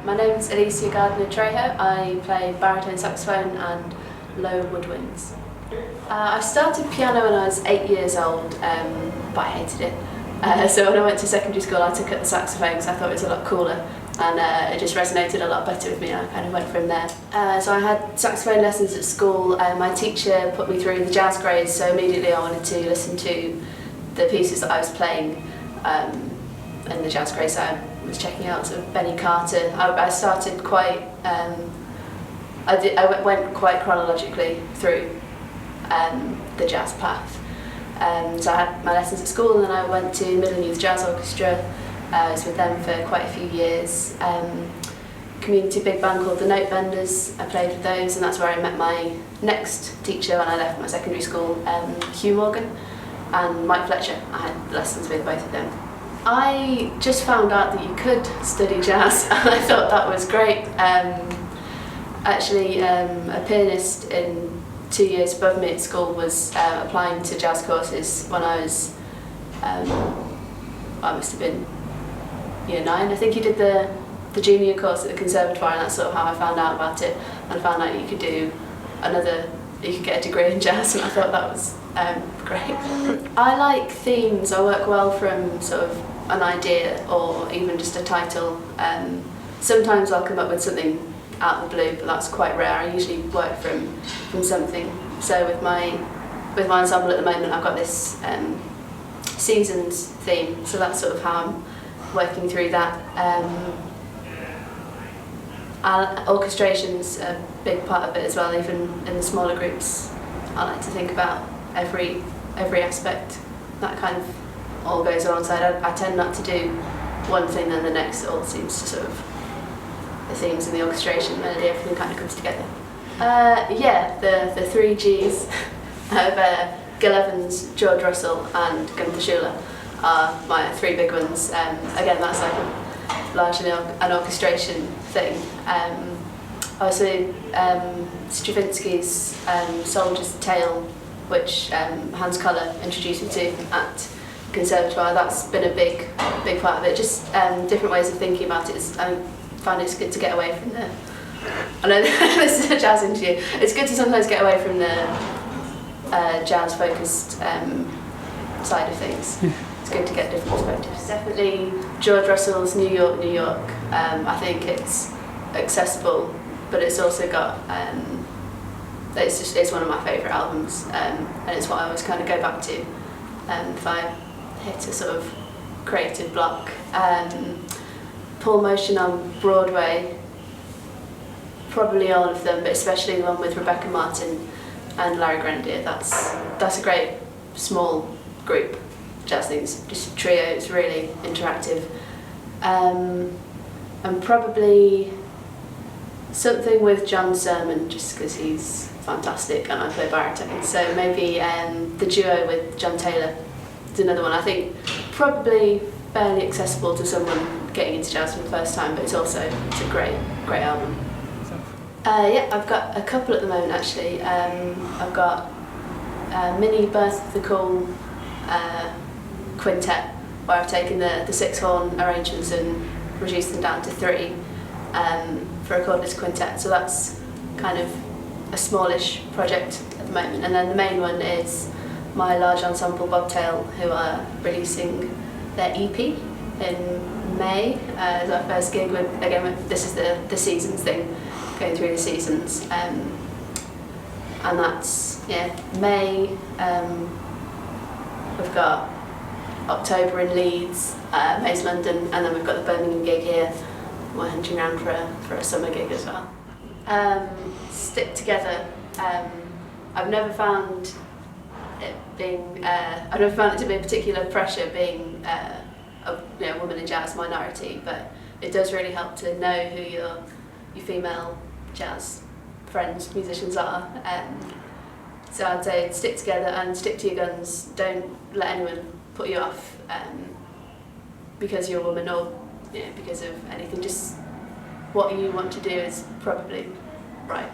My name's Alicia Gardener-Trejo. I play baritone saxophone and low woodwinds. I started piano when I was 8 years old, but I hated it. So when I went to secondary school I took up the saxophone because I thought it was a lot cooler, and it just resonated a lot better with me, and I kind of went from there. So I had saxophone lessons at school. My teacher put me through the jazz grades, so immediately I wanted to listen to the pieces that I was playing in the jazz grades. I was checking out sort of Benny Carter. I started quite, I went quite chronologically through the jazz path. So I had my lessons at school, and then I went to Middle and Youth Jazz Orchestra. I was with them for quite a few years. Community big band called the Note Benders. I played with those, and that's where I met my next teacher when I left my secondary school, Hugh Morgan and Mike Fletcher. I had lessons with both of them. I just found out that you could study jazz, and I thought that was great. Actually, a pianist in 2 years above me at school was applying to jazz courses when I was, I must have been year 9. I think he did the junior course at the conservatoire, and that's sort of how I found out about it. And I found out you could do you could get a degree in jazz, and I thought that was great. I like themes. I work well from sort of an idea or even just a title. Sometimes I'll come up with something out of the blue, but that's quite rare. I usually work from something. So with my ensemble at the moment, I've got this seasons theme, so that's sort of how I'm working through that. Orchestration's a big part of it as well. Even in the smaller groups, I like to think about every aspect. That kind of all goes alongside. I tend not to do one thing then the next. It all seems to sort of, the themes and the orchestration, melody, everything kind of comes together. Yeah, the 3 Gs of Gil Evans, George Russell and Gunther Schuller are my 3 big ones. Again, that's like largely an orchestration thing. Also Stravinsky's Soldier's Tale, which Hans Koller introduced me to at Conservatoire. That's been a big part of it. Just different ways of thinking about it. I find it's good to get away from the, I know this is a jazz interview, it's good to sometimes get away from the jazz focused side of things. It's good to get different perspectives. Definitely George Russell's New York, New York. I think it's accessible, but it's also got, it's one of my favourite albums, and it's what I always kind of go back to if I hit a sort of creative block. Pull Motion on Broadway, probably all of them, but especially the one with Rebecca Martin and Larry Grenadier. That's a great small group jazz things, just a trio. It's really interactive. And probably something with John Sermon, just because he's fantastic and I play baritone. So maybe the duo with John Taylor is another one. I think probably fairly accessible to someone getting into jazz for the first time, but it's a great album. Yeah, I've got a couple at the moment actually. I've got mini Birth of the Cool quintet, where I've taken the 6-horn arrangements and reduced them down to 3 for a cordless quintet. So that's kind of a smallish project at the moment. And then the main one is my large ensemble Bobtail, who are releasing their EP in May. It's our first gig with, again, this is the seasons thing, going through the seasons. And that's, yeah, May. We've got October in Leeds, May's London, and then we've got the Birmingham gig here. We're hunting around for a summer gig as well. Stick together. I've never found it to be a particular pressure being a woman in jazz minority, but it does really help to know who your female jazz friends, musicians are. So I'd say stick together and stick to your guns. Don't let anyone put you off because you're a woman or because of anything. Just what you want to do is probably right.